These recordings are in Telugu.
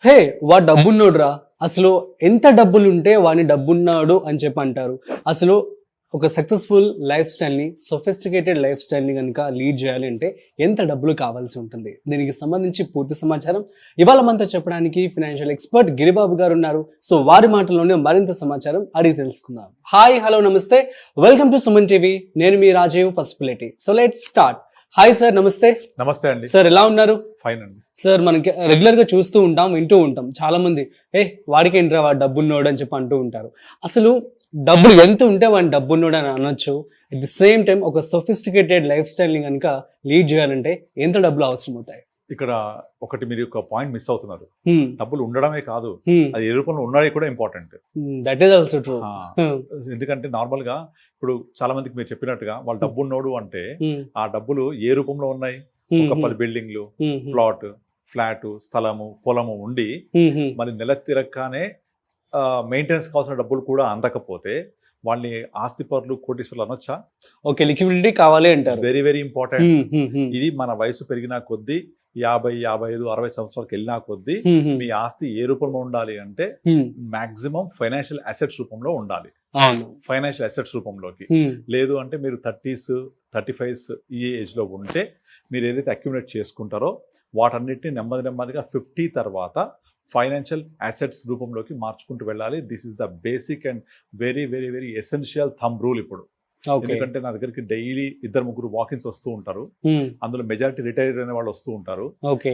హే వాడు డబ్బున్నోడురా, అసలు ఎంత డబ్బులుంటే వాడిని డబ్బున్నాడు అని చెప్పి అంటారు. అసలు ఒక సక్సెస్ఫుల్ లైఫ్ స్టైల్ని, సొఫిస్టికేటెడ్ లైఫ్ స్టైల్ని కనుక లీడ్ చేయాలి అంటే ఎంత డబ్బులు కావాల్సి ఉంటుంది? దీనికి సంబంధించి పూర్తి సమాచారం ఇవాళ మనతో చెప్పడానికి ఫైనాన్షియల్ ఎక్స్పర్ట్ గిరిబాబు గారు ఉన్నారు. సో వారి మాటల్లోనే మరింత సమాచారం అడిగి తెలుసుకుందాం. హాయ్, హలో, నమస్తే, వెల్కమ్ టు సుమన్ టీవీ. నేను మీ Rajeev Pasupuleti. So let's start. Hi sir, నమస్తే. నమస్తే అండి సార్, ఎలా ఉన్నారు? ఫైన్ అండి సార్, మనకి రెగ్యులర్ గా చూస్తూ ఉంటాం, వింటూ ఉంటాం, చాలా మంది వాడికి ఏంట్రా వాడు డబ్బున్నోడు అని చెప్పి అంటూ ఉంటారు. అసలు డబ్బులు ఎంత ఉంటే వాడిని డబ్బున్నోడు అని అనొచ్చు. అట్ ది సేమ్ టైం ఒక సొఫిస్టికేటెడ్ లైఫ్ స్టైల్ ని కనుక లీడ్ చేయాలంటే ఎంత డబ్బులు అవసరం అవుతాయి? ఇక్కడ ఒకటి మీరు ఒక పాయింట్ మిస్ అవుతున్నారు. డబ్బులు ఉండడమే కాదు, అది ఏ రూపంలో ఉండడం కూడా important. That is also true. ఎందుకంటే నార్మల్ గా ఇప్పుడు చాలా మందికి మీరు చెప్పినట్టుగా వాళ్ళు డబ్బు ఉన్నోడు అంటే ఆ డబ్బులు ఏ రూపంలో ఉన్నాయి? ఒక 10 బిల్డింగ్లు, ప్లాట్, ఫ్లాట్, స్థలము, పొలము ఉండి మరి నెల తిరగగానే మెయింటెనెన్స్ కావాల్సిన డబ్బులు కూడా అందకపోతే వాళ్ళని ఆస్తిపరులు, కోటీశ్వరులు అనొచ్చా? ఓకే, లిక్విడిటీ కావాలి అంటారు. Very very important. ఇది మన వయసు పెరిగిన కొద్దీ 50, 55, 60 సంవత్సరాలకు వెళ్ళినా కొద్దీ మీ ఆస్తి ఏ రూపంలో ఉండాలి అంటే మాక్సిమం ఫైనాన్షియల్ అసెట్స్ రూపంలో ఉండాలి. ఫైనాన్షియల్ అసెట్స్ రూపంలోకి లేదు అంటే మీరు 30s, 35s ఈ ఏజ్ లో ఉంటే మీరు ఏదైతే అక్యుములేట్ చేసుకుంటారో వాటన్నిటిని నెమ్మదిగా 50 తర్వాత ఫైనాన్షియల్ అసెట్స్ రూపంలోకి మార్చుకుంటూ వెళ్ళాలి. This is the basic and very very very essential thumb rule ఇప్పుడు. ఎందుకంటే నా దగ్గరికి డైలీ 2-3 వాకిన్స్ వస్తూ ఉంటారు. అందులో మెజారిటీ రిటైర్డ్ అయిన వాళ్ళు వస్తూ ఉంటారు.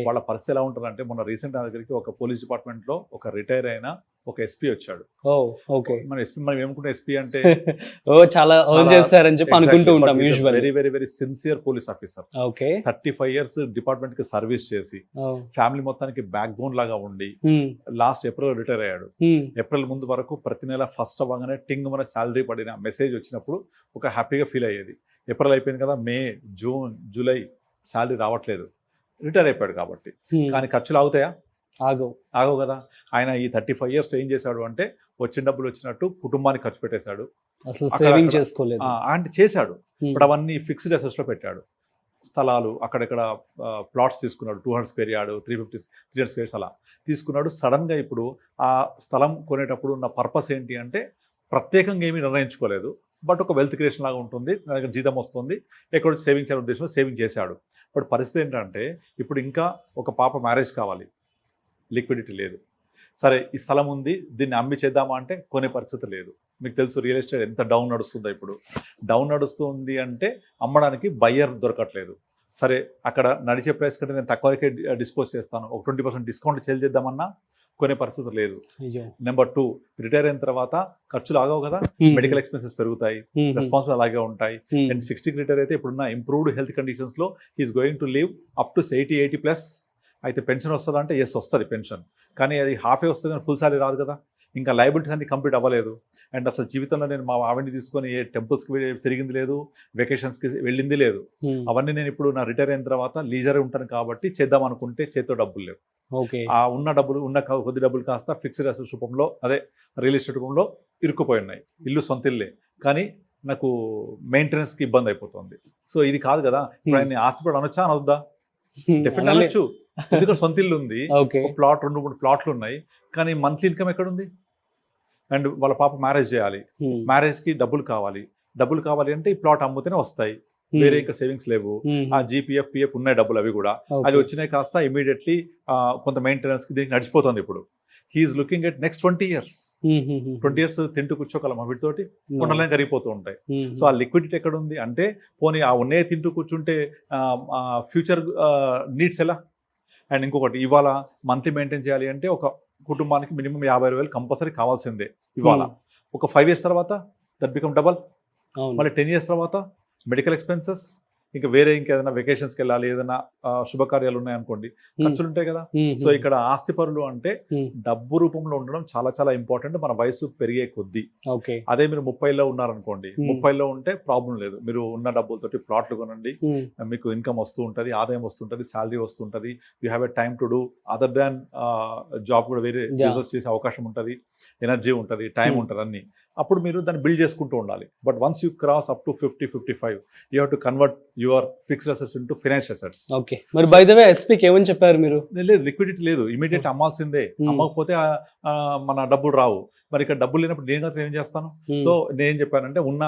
వాళ్ళ పరిస్థితి ఎలా ఉంటుంది అంటే, మొన్న రీసెంట్ నా దగ్గరికి ఒక పోలీస్ డిపార్ట్మెంట్ లో ఒక రిటైర్ అయిన ఒక ఎస్పీ వచ్చాడు. మన ఎస్పీ మనం ఏమనుకుంటే ఎస్పీ అంటే చాలా చేస్తారని చెప్పి అనుకుంటూ ఉంటాం. Very very very sincere police officer. 35 years department కి సర్వీస్ చేసి ఫ్యామిలీ మొత్తానికి బ్యాక్ బోన్ లాగా ఉండి లాస్ట్ ఏప్రిల్ రిటైర్ అయ్యాడు. ఏప్రిల్ ముందు వరకు ప్రతి నెల ఫస్ట్ అవ్వగానే టింగ్ మన శాలరీ పడిన మెసేజ్ వచ్చినప్పుడు ఒక హ్యాపీగా ఫీల్ అయ్యేది. ఏప్రిల్ అయిపోయింది కదా, మే, జూన్, జూలై శాలరీ రావట్లేదు. రిటైర్ అయిపోయాడు కాబట్టి. కానీ ఖర్చులు ఆగుతాయా? ఆగవు కదా. ఆయన ఈ 35 years ఏం చేశాడు అంటే వచ్చిన డబ్బులు వచ్చినట్టు కుటుంబానికి ఖర్చు పెట్టేశాడు, అంటే చేశాడు. ఇప్పుడు అవన్నీ ఫిక్స్డ్ అసెట్స్ లో పెట్టాడు. స్థలాలు అక్కడెక్కడ ప్లాట్స్ తీసుకున్నాడు. 200 square yard, 300 squares అలా తీసుకున్నాడు. సడన్ గా ఇప్పుడు ఆ స్థలం కొనేటప్పుడు ఉన్న పర్పస్ ఏంటి అంటే ప్రత్యేకంగా ఏమీ నిర్ణయించుకోలేదు, బట్ ఒక వెల్త్ క్రియేషన్ లాగా ఉంటుంది, నా దగ్గర జీతం వస్తుంది, ఎక్కడ సేవింగ్ చేయాలనే ఉద్దేశంలో సేవింగ్ చేశాడు. బట్ పరిస్థితి ఏంటంటే ఇప్పుడు ఇంకా ఒక పాప మ్యారేజ్ కావాలి, లిక్విడిటీ లేదు. సరే ఈ స్థలం ఉంది, దీన్ని అమ్మి చేద్దామా అంటే కొనే పరిస్థితి లేదు. మీకు తెలుసు రియల్ ఎస్టేట్ ఎంత డౌన్ నడుస్తుందో. ఇప్పుడు డౌన్ నడుస్తుంది అంటే అమ్మడానికి బయ్యర్ దొరకట్లేదు. సరే అక్కడ నడిచే ప్రైస్ కంటే నేను తక్కువకే డిస్పోజ్ చేస్తాను, ఒక 20% డిస్కౌంట్ సేల్ చేద్దామన్నా కొనే పరిస్థితి లేదు. నెంబర్ 2, రిటైర్ అయిన తర్వాత ఖర్చులు ఆగవు కదా, మెడికల్ ఎక్స్పెన్సెస్ పెరుగుతాయి, రెస్పాన్సిబుల్ అలాగే ఉంటాయి. అండ్ 60కి రిటైర్ అయితే ఇప్పుడున్న ఇంప్రూవ్డ్ హెల్త్ కండిషన్స్ లో he's going to live up to 80+ అయితే పెన్షన్ వస్తుందా అంటే ఎస్ వస్తుంది పెన్షన్, కానీ అది హాఫే వస్తుంది, ఫుల్ సాలరీ రాదు కదా. ఇంకా లయబిలిటీస్ అన్ని కంప్లీట్ అవ్వలేదు. అండ్ అసలు జీవితంలో నేను మా ఆవిడని తీసుకొని ఏ టెంపుల్స్కి తిరిగింది లేదు, వెకేషన్స్కి వెళ్ళింది లేదు. అవన్నీ నేను ఇప్పుడు నా రిటైర్ అయిన తర్వాత లీజర్ ఉంటాను కాబట్టి చేద్దాం అనుకుంటే చేతితో డబ్బులు లేవు. ఆ ఉన్న డబ్బులు, ఉన్న కొద్ది డబ్బులు కాస్త ఫిక్స్డ్ అసెట్స్ రూపంలో, అదే రియల్ ఎస్టేట్ రూపంలో ఇరుక్కుపోయి ఉన్నాయి. ఇల్లు సొంత ఇల్లే, కానీ నాకు మెయింటెనెన్స్కి ఇబ్బంది అయిపోతుంది. సో ఇది కాదు కదా. ఇప్పుడు ఆయన ఆస్తిపడి అనొచ్చా అనొద్దా? డెఫినెట్ అనొచ్చు. ఎందుకంటే సొంత ఇల్లు ఉంది, ప్లాట్ 2-3 ప్లాట్లు ఉన్నాయి, కానీ మంత్లీ ఇన్కమ్ ఎక్కడుంది? అండ్ వాళ్ళ పాప మ్యారేజ్ చేయాలి, మ్యారేజ్ కి డబ్బులు కావాలి అంటే ఈ ప్లాట్ అమ్ముతేనే వస్తాయి, వేరే ఇంకా సేవింగ్స్ లేవు. ఆ జీపీఎఫ్, పిఎఫ్ ఉన్నాయి డబ్బులు, అవి కూడా అవి వచ్చినాయి కాస్త ఇమీడియట్లీ కొంత మెయింటెనెన్స్ కి దీనికి నడిచిపోతుంది. ఇప్పుడు he's looking at next 20 years. 20 years తింటూ కూర్చోగలం, వీటితోటి కొండలనే కరిగిపోతూ ఉంటాయి. సో ఆ లిక్విడిటీ ఎక్కడ ఉంది అంటే, పోనీ ఆ ఉన్నే తింటూ కూర్చుంటే ఫ్యూచర్ నీడ్స్ ఎలా? అండ్ ఇంకొకటి, ఇవాళ మంత్లీ మెయింటైన్ చేయాలి అంటే ఒక కుటుంబానికి మినిమం 50,000 కంపల్సరీ కావాల్సిందే. ఇవాళ ఒక 5 years తర్వాత దట్ బికమ్ డబల్. మళ్ళీ 10 years తర్వాత మెడికల్ ఎక్స్పెన్సెస్, ఇంకా వేరే ఇంకేదైనా వెకేషన్స్కి వెళ్ళాలి, ఏదైనా శుభకార్యాలు ఉన్నాయనుకోండి, ఖర్చులు ఉంటాయి కదా. సో ఇక్కడ ఆస్తిపరులు అంటే డబ్బు రూపంలో ఉండడం చాలా చాలా ఇంపార్టెంట్ మన వయసు పెరిగే కొద్దీ. అదే మీరు 30లో ఉన్నారనుకోండి, 30లో ఉంటే ప్రాబ్లం లేదు, మీరు ఉన్న డబ్బులతోటి ప్లాట్లు కొనండి, మీకు ఇన్కమ్ వస్తూ ఉంటుంది, ఆదాయం వస్తుంటుంది, శాలరీ వస్తుంటుంది, you have a time to do other than job కూడా వేరే బిజినెస్ చేసే అవకాశం ఉంటుంది, ఎనర్జీ ఉంటుంది, టైం ఉంటుంది, అన్ని. అప్పుడు మీరు దాన్ని బిల్డ్ చేసుకుంటూ ఉండాలి. But once you cross up to 50, 55 you have to convert your fixed assets into financial assets. Okay, మరి బై ద వే ఎస్పీకి ఏమని చెప్పారు మీరు? లేదు, లిక్విడిటీ లేదు, ఇమీడియట్ అమ్మాల్సిందే. అమ్మకపోతే మన డబ్బులు రావు. మరి ఇక్కడ డబ్బులు లేనప్పుడు నేను ఏం చేస్తాను? సో నేను చెప్పానంటే ఉన్న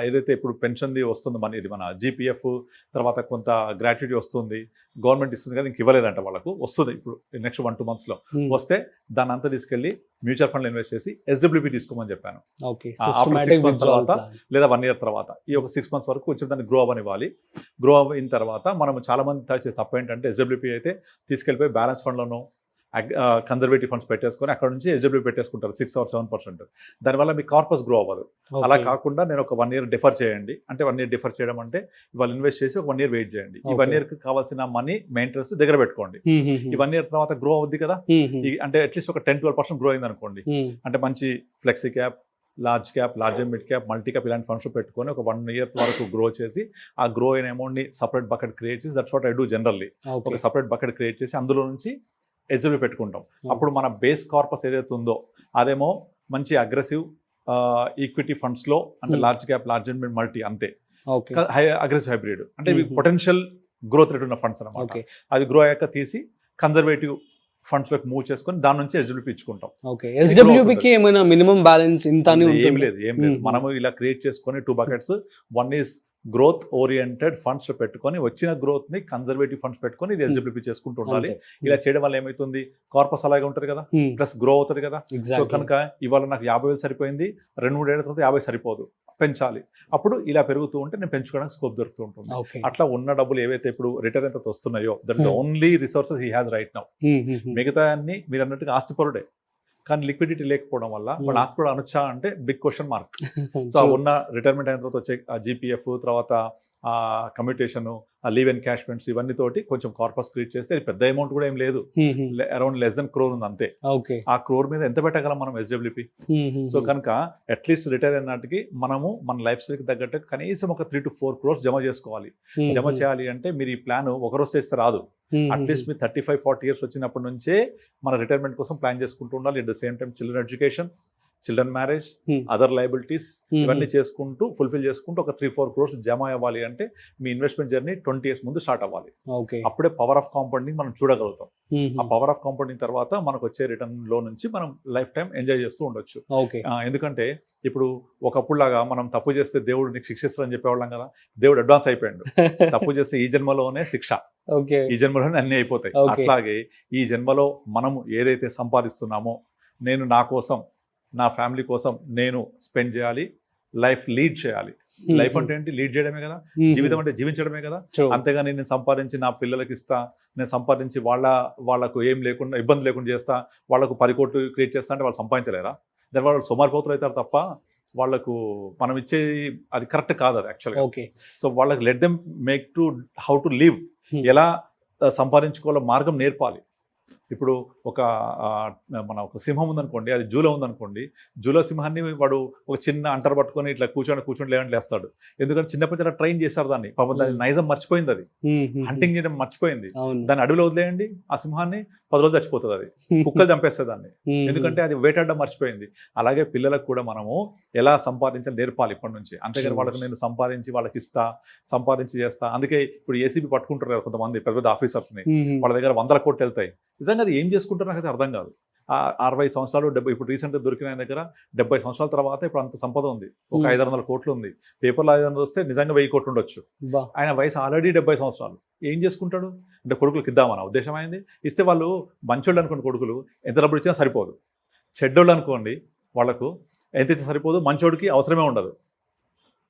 ఏదైతే ఇప్పుడు పెన్షన్ది వస్తుంది మన ఇది మన జీపీఎఫ్, తర్వాత కొంత గ్రాట్యుటీ వస్తుంది, గవర్నమెంట్ ఇస్తుంది కదా, ఇంక ఇవ్వలేదంట వాళ్ళకు, వస్తుంది ఇప్పుడు నెక్స్ట్ 1-2 months లో వస్తే దాన్ని అంతా తీసుకెళ్లి మ్యూచువల్ ఫండ్ ఇన్వెస్ట్ చేసి ఎస్డబ్ల్యూపీ తీసుకోమని చెప్పాను. ఆఫ్టర్ 6 months తర్వాత లేదా 1 year తర్వాత ఈ ఒక 6 months వరకు కొంచెం దాన్ని గ్రో అవ్వనివ్వాలి. గ్రో అయిన తర్వాత మనం చాలా మంది చేసే తప్పు ఏంటంటే ఎస్డబ్ల్యూపీ అయితే తీసుకెళ్ళిపోయి బ్యాలెన్స్ ఫండ్లోనో కన్జర్వేటివ్ ఫండ్స్ పెట్టేసుకొని అక్కడ నుంచి ఎస్డబ్ల్యూ పెట్టేసుకుంటారు 6 or 7%. దానివల్ల మీ కార్పస్ గ్రో అవ్వదు. అలా కాకుండా నేను ఒక 1 year డిఫర్ చేయండి, అంటే 1 year డిఫర్ చేయడం అంటే ఇవాళ ఇన్వెస్ట్ చేసి ఒక 1 year వెయిట్ చేయండి. ఈ 1 year కి కావాల్సిన మనీ మెయింటెనెన్స్ దగ్గర పెట్టుకోండి. ఈ 1 year తర్వాత గ్రో అవుద్ది కదా, అంటే అట్లీస్ట్ ఒక 10-12% గ్రో అయింది అనుకోండి, అంటే మంచి flexi cap, large cap, large and mid cap, multi cap ఇలాంటి ఫండ్స్ పెట్టుకొని ఒక 1 year వరకు గ్రో చేసి ఆ గ్రో అయిన అమౌంట్ ని సపరేట్ బకెట్ క్రియేట్ చేసి, that's what I do generally. ఒక సపరేట్ బకెట్ క్రియేట్ చేసి అందులో నుంచి ఎస్డబ్ల్యూ పెట్టుకుంటాం. అప్పుడు మన బేస్ కార్పస్ ఏదైతే ఉందో అదేమో మంచి అగ్రెసివ్ ఈక్విటీ ఫండ్స్ లో, అంటే large cap, large and mid, multi అంతే, అగ్రెసివ్ హైబ్రిడ్ అంటే ఇవి పొటెన్షియల్ గ్రోత్ రేట్ ఉన్న ఫండ్స్ అనమాట. అది గ్రో అయ్యాక తీసి కన్జర్వేటివ్ ఫండ్స్ లోకి మూవ్ చేసుకొని దాని నుంచి ఎస్డబ్ల్యూపీ ఇచ్చుకుంటాం. ఎస్డబ్ల్యూపీకి ఏమైనా మినిమం బ్యాలెన్స్ ఇంత ఏం లేదు. మనము ఇలా క్రియేట్ చేసుకొని 2 buckets, one is growth oriented funds లో పెట్టుకొని వచ్చిన గ్రోత్ ని కన్జర్వేటివ్ ఫండ్స్ పెట్టుకొని ఇది ఎస్డబ్ల్యూపీ చేసుకుంటూ ఉండాలి. ఇలా చేయడం వల్ల ఏమైతుంది, కార్పస్ అలాగే ఉంటుంది కదా, ప్లస్ గ్రో అవుతుంది కదా. సో కనుక ఇవాళ నాకు 50,000 సరిపోయింది, 2-3 ఏళ్ల తర్వాత 50 సరిపోదు, పెంచాలి. అప్పుడు ఇలా పెరుగుతూ ఉంటే నేను పెంచుకోవడానికి స్కోప్ దొరుకుతూ ఉంటుంది. అట్లా ఉన్న డబ్బులు ఏవైతే ఇప్పుడు రిటర్న్ ఎంత వస్తున్నాయో that is only resources he has right now. మిగతా అన్ని మీరు అన్నట్టుగా ఆస్తిపరుడే, కానీ లిక్విడిటీ లేకపోవడం వల్ల వాళ్ళు ఆస్తిపరుడు అనొచ్చా అంటే బిగ్ క్వశ్చన్ మార్క్. సో ఉన్న రిటైర్మెంట్ అయిన తర్వాత వచ్చే జీపీఎఫ్, తర్వాత commutation, leave and cash funds, ఇవన్నీ తోటి కొంచెం కార్పస్ క్రియేట్ చేస్తే పెద్ద అమౌంట్ కూడా ఏం లేదు, అరౌండ్ less than crore ఉంది అంతే. ఆ క్రోర్ మీద ఎంత పెట్టగలం మనం ఎస్డబ్ల్యూపీ? సో కనుక అట్లీస్ట్ రిటైర్ అయినట్టుకి మనము మన లైఫ్ స్టైల్కి తగ్గట్టు కనీసం ఒక 3 to 4 crores జమ చేసుకోవాలి. జమ చేయాలి అంటే మీరు ఈ ప్లాన్ ఒకరోజు చేస్తే రాదు. అట్లీస్ట్ మీరు 35-40 years వచ్చినప్పటి నుంచే మన రిటైర్మెంట్ కోసం ప్లాన్ చేసుకుంటూ ఉండాలి. At the same time children education, children marriage, other liabilities ఇవన్నీ చేసుకుంటూ ఫుల్ఫిల్ చేసుకుంటూ ఒక 3-4 crores జమ అవ్వాలి అంటే మీ ఇన్వెస్ట్మెంట్ జర్నీ 20 years ముందు స్టార్ట్ అవ్వాలి. అప్పుడే పవర్ ఆఫ్ కాంపౌండింగ్ మనం చూడగలుగుతాం. ఆ పవర్ ఆఫ్ కాంపౌండింగ్ తర్వాత మనకు వచ్చే రిటర్న్ లో నుంచి మనం లైఫ్ టైం ఎంజాయ్ చేస్తూ ఉండొచ్చు. ఎందుకంటే ఇప్పుడు ఒకప్పుడు లాగా మనం తప్పు చేస్తే దేవుడు నీకు శిక్షిస్తారని చెప్పేవాళ్ళం కదా, దేవుడు అడ్వాన్స్ అయిపోయాడు. తప్పు చేస్తే ఈ జన్మలోనే శిక్ష, ఈ జన్మలోనే అన్ని అయిపోతాయి. అట్లాగే ఈ జన్మలో మనము ఏదైతే సంపాదిస్తున్నామో నేను నా కోసం, నా ఫ్యామిలీ కోసం నేను స్పెండ్ చేయాలి, లైఫ్ లీడ్ చేయాలి. లైఫ్ అంటే ఏంటి? లీడ్ చేయడమే కదా, జీవితం అంటే జీవించడమే కదా. అంతేగాని నేను సంపాదించి నా పిల్లలకి ఇస్తా, నేను సంపాదించి వాళ్ళకు ఏం లేకుండా ఇబ్బంది లేకుండా చేస్తా, వాళ్ళకు 10 కోట్లు క్రియేట్ చేస్తా అంటే వాళ్ళు సంపాదించలేరా? దాని వాళ్ళు సోమారిపోతులు అవుతారు తప్ప వాళ్ళకు మనం ఇచ్చేది అది కరెక్ట్ కాదు అది యాక్చువల్గా. సో వాళ్ళకి let them make to how to live, ఎలా సంపాదించుకోవాలో మార్గం నేర్పాలి. ఇప్పుడు ఒక సింహం ఉందనుకోండి, అది జూలో ఉందనుకోండి, జూలో సింహాన్ని వాడు ఒక చిన్న అంటర్ పట్టుకొని ఇట్లా కూర్చొని లేస్తాడు. ఎందుకంటే చిన్నప్పటి నుంచి ట్రైన్ చేస్తారు దాన్ని, పాపం దాని నైజం మర్చిపోయింది, అది హంటింగ్ చేయడం మర్చిపోయింది. దాన్ని అడవిలో వదిలేయండి, ఆ సింహాన్ని 10 రోజులు చచ్చిపోతుంది, అది కుక్కలు చంపేస్తుంది దాన్ని, ఎందుకంటే అది వేటాడడం మర్చిపోయింది. అలాగే పిల్లలకు కూడా మనము ఎలా సంపాదించాలి నేర్పాలి ఇప్పటి నుంచి. అంతేగాని వాళ్ళకి నేను సంపాదించి వాళ్ళకి ఇస్తా, సంపాదించి చేస్తా. అందుకే ఇప్పుడు ఏసీబీ పట్టుకుంటారు కదా కొంతమంది పెద్ద పెద్ద ఆఫీసర్స్ని, వాళ్ళ దగ్గర 100 కోట్లు వెళ్తాయి. నిజంగా అది ఏం చేసుకుంటారో నాకైతే అర్థం కాదు. 60 సంవత్సరాలు 70, ఇప్పుడు రీసెంట్గా దొరికిన ఆయన దగ్గర 70 సంవత్సరాల తర్వాత ఇప్పుడు అంత సంపద ఉంది, ఒక 500 కోట్లు ఉంది. పేపర్లో 500 వస్తే నిజంగా 1000 కోట్లు ఉండొచ్చు. ఆయన వయసు ఆల్రెడీ 70 సంవత్సరాలు. ఏం చేసుకుంటాడు అంటే కొడుకులకు ఇద్దామన్న ఉద్దేశం అయింది. ఇస్తే వాళ్ళు మంచోళ్ళు అనుకోండి, కొడుకులు ఎంత డబ్బులు ఇచ్చినా సరిపోదు. చెడ్డోళ్ళు అనుకోండి, వాళ్ళకు ఎంత ఇచ్చినా సరిపోదు, మంచోడికి అవసరమే ఉండదు.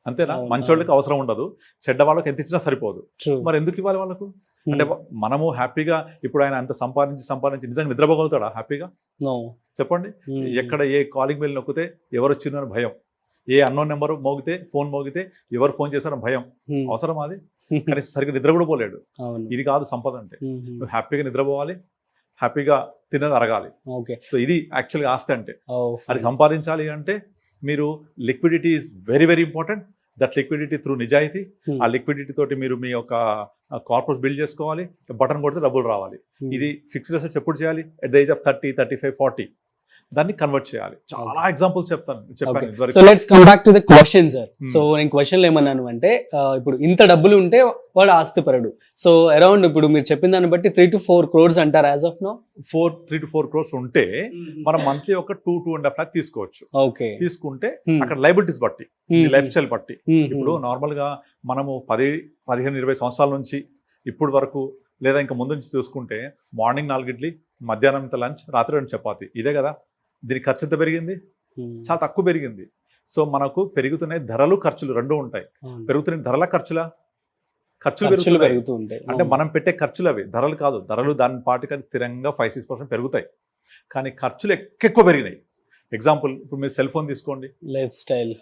అంతేనా? మంచోళ్ళకి అవసరం ఉండదు, చెడ్డ వాళ్ళకి ఎంత ఇచ్చినా సరిపోదు. మరి ఎందుకు ఇవ్వాలి వాళ్ళకు? అంటే మనము హ్యాపీగా ఇప్పుడు ఆయన అంత సంపాదించి నిజంగా నిద్రపోగలుగుతాడా హ్యాపీగా? చెప్పండి. ఎక్కడ ఏ కాలింగ్ బెల్ నొక్కితే ఎవరు వచ్చిందని భయం, ఏ అన్నోన్ నెంబర్ మోగితే ఫోన్ మోగితే ఎవరు ఫోన్ చేశారని భయం. అవసరం అది? కానీ సరిగ్గా నిద్ర కూడా పోలేడు. ఇది కాదు సంపద అంటే. నువ్వు హ్యాపీగా నిద్రపోవాలి, హ్యాపీగా తినది అరగాలి. సో ఇది యాక్చువల్గా ఆస్తి అంటే. అది సంపాదించాలి అంటే మీరు liquidity is very very important. That liquidity through నిజాయితీ. ఆ లిక్విడిటీ తోటి మీరు మీ యొక్క కార్పొరేట్ బిల్డ్ చేసుకోవాలి, బటన్ కొడితే డబ్బులు రావాలి. ఇది ఫిక్స్డ్ అసెట్స్ ఎప్పుడు చేయాలి? At the age of 30, 35, 40. దాన్ని కన్వర్ట్ చేయాలి. చాలా ఎగ్జాంపుల్స్ చెప్పాను ఇదివరకు. So let's come back to the question sir. Hmm. So నేను క్వశ్చన్ ఏమన్నాను అంటే ఇప్పుడు ఇంత డబ్బులు ఉంటే వాడు ఆస్తిపరుడు. సో అరౌండ్ ఇప్పుడు మీరు చెప్పిన దాన్ని బట్టి 3 to 4 crores అంటారు as of now. 3 to 4 crores ఉంటే మనం మంత్లీ ఒక 2.5 lakh తీసుకోవచ్చు. ఓకే. తీసుకుంటే Hmm. అక్కడ లైబిలిటీస్ బట్టి, లైఫ్ స్టైల్ బట్టి, ఇప్పుడు నార్మల్ గా మనము 15-20 సంవత్సరాల నుంచి ఇప్పుడు వరకు లేదా ఇంకా ముందు నుంచి చూసుకుంటే మార్నింగ్ 4 ఇడ్లీ, మధ్యాహ్నం ఇంత లంచ్, రాత్రి 2 చపాతి, ఇదే కదా. దీని ఖర్చు ఎంత పెరిగింది? చాలా తక్కువ పెరిగింది. సో మనకు పెరుగుతున్నాయి ధరలు, ఖర్చులు రెండు ఉంటాయి. పెరుగుతున్నాయి ధరల, ఖర్చులు పెరుగుతూ ఉంటాయి. అంటే మనం పెట్టే ఖర్చులు అవి, ధరలు కాదు. ధరలు దాని పాటికి అది స్థిరంగా 5-6% పెరుగుతాయి, కానీ ఖర్చులు ఎక్కువ పెరిగినాయి. ఎగ్జాంపుల్, ఇప్పుడు మీరు సెల్ ఫోన్ తీసుకోండి, life style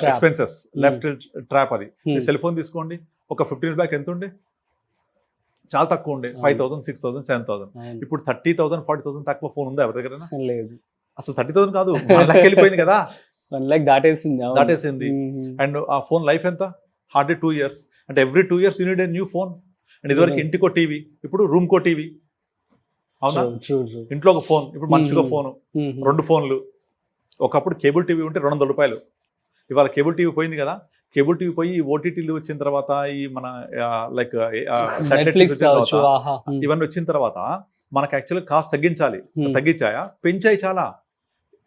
expenses, left trap. అది సెల్ ఫోన్ తీసుకోండి, ఒక 15 years బ్యాక్ ఎంత ఉండే? చాలా తక్కువ ఉండే, 5,000, 6,000, 7,000. ఇప్పుడు 30,000, 40,000 తక్కువ ఫోన్ ఉందా ఎవరి దగ్గర? లేదు. అసలు 30,000 కాదు, 1 lakh వెళ్ళిపోయింది కదా. 1 lakh దాటేసింది. అండ్ ఆ ఫోన్ లైఫ్ ఎంత? Hardly 2 years. అంటే every 2 years you need a new phone. And ఇదివరకు ఇంటికో టీవీ, ఇప్పుడు రూమ్ కో టీవీ. అవునా? ఇంట్లో ఒక ఫోన్, ఇప్పుడు మనిషికో ఫోను, 2 ఫోన్లు. ఒకప్పుడు కేబుల్ టీవీ ఉంటే 200 రూపాయలు. ఇవాళ కేబుల్ టీవీ పోయింది కదా. కేబుల్ టీవీ పోయి ఓటీటీలు వచ్చిన తర్వాత, ఈ మన లైక్ ఇవన్నీ వచ్చిన తర్వాత మనకు యాక్చువల్గా కాస్ట్ తగ్గించాయా? పెంచాయి చాలా.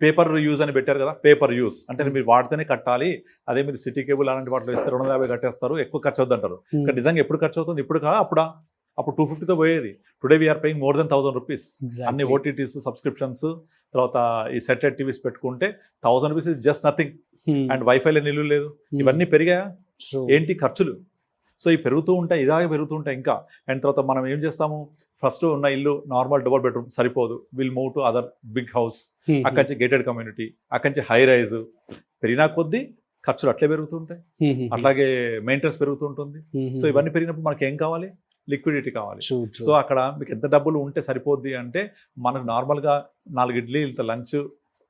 పేపర్ యూజ్ అని పెట్టారు కదా, పేపర్ యూజ్ అంటే మీరు వాడితేనే కట్టాలి. అదే మీరు సిటీ కేబుల్ అలాంటి వాటిలో ఇస్తే 250 కట్టేస్తారు, ఎక్కువ ఖర్చు అవుతుంది అంటారు. ఇక్కడ నిజంగా ఎప్పుడు ఖర్చు అవుతుంది? ఇప్పుడు కాదు, అప్పుడు 250తో పోయేది. Today we are paying more than 1,000 rupees. అన్ని ఓటీటీస్, సబ్స్క్రిప్షన్స్, తర్వాత ఈ సెటెడ్ టీవీస్ పెట్టుకుంటే 1,000 rupees is just nothing. And వైఫైలో నిల్లు లేదు. ఇవన్నీ పెరిగాయా? ఏంటి ఖర్చులు? సో ఇవి పెరుగుతూ ఉంటాయి, ఇలాగే పెరుగుతూ ఉంటాయి ఇంకా. అండ్ తర్వాత మనం ఏం చేస్తాము, ఫస్ట్ ఉన్న ఇల్లు నార్మల్ డబుల్ బెడ్రూమ్ సరిపోదు, will move to other big house, అక్కడి నుంచి గేటెడ్ కమ్యూనిటీ, అక్కడి నుంచి హై రైజ్. పెరిగినా కొద్దీ ఖర్చులు అట్లే పెరుగుతుంటాయి, అట్లాగే మెయింటెనెన్స్ పెరుగుతుంటుంది. సో ఇవన్నీ పెరిగినప్పుడు మనకి ఏం కావాలి? లిక్విడిటీ కావాలి. సో అక్కడ మీకు ఎంత డబ్బులు ఉంటే సరిపోద్ది అంటే, మనకు నార్మల్గా 4 ఇడ్లీ ఇంత లంచ్,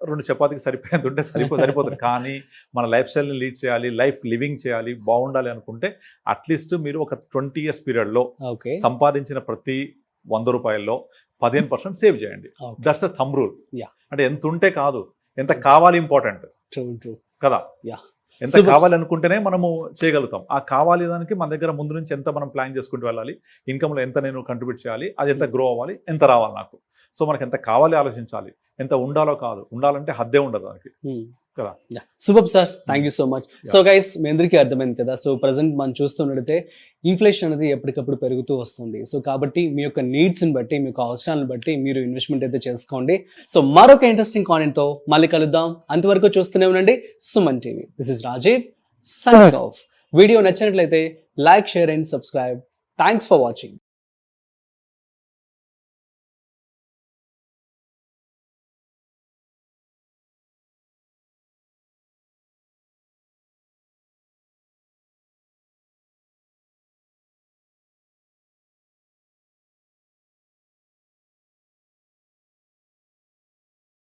2 చపాతీకి సరిపోయేంత ఉంటే సరిపోతుంది. కానీ మన లైఫ్ స్టైల్ని లీడ్ చేయాలి, లైఫ్ లివింగ్ చేయాలి, బాగుండాలి అనుకుంటే అట్లీస్ట్ మీరు ఒక 20 years పీరియడ్లో సంపాదించిన ప్రతి 100 రూపాయల్లో 15% సేవ్ చేయండి. That's a thumb rule. అంటే ఎంత ఉంటే కాదు, ఎంత కావాలి ఇంపార్టెంట్ కదా. ఎంత కావాలి అనుకుంటేనే మనము చేయగలుగుతాం. ఆ కావాలి దానికి మన దగ్గర ముందు నుంచి ఎంత మనం ప్లాన్ చేసుకుంటూ వెళ్ళాలి, ఇన్కమ్లో ఎంత నేను కంట్రిబ్యూట్ చేయాలి, అది ఎంత గ్రో అవ్వాలి, ఎంత రావాలి నాకు. సో మనకి ఎంత కావాలి ఆలోచించాలి, ఎంత ఉండాలో కాదు. ఉండాలంటే హద్దే ఉండదు దానికి కదా. Super sir, thank you so much. So guys, మీ అందరికీ అర్థమైంది కదా. సో ప్రజెంట్ మనం చూస్తున్నట్టయితే ఇన్ఫ్లేషన్ అనేది ఎప్పటికప్పుడు పెరుగుతూ వస్తుంది. సో కాబట్టి మీ యొక్క నీడ్స్ని బట్టి, మీ యొక్క అవసరాలను బట్టి మీరు ఇన్వెస్ట్మెంట్ అయితే చేసుకోండి. సో మరొక ఇంట్రెస్టింగ్ కాంటెంట్తో మళ్ళీ కలుద్దాం. అంతవరకు చూస్తూనే ఉండండి Suman TV. This is Rajeev signing off. Video నచ్చినట్లయితే like, share and subscribe. Thanks for watching.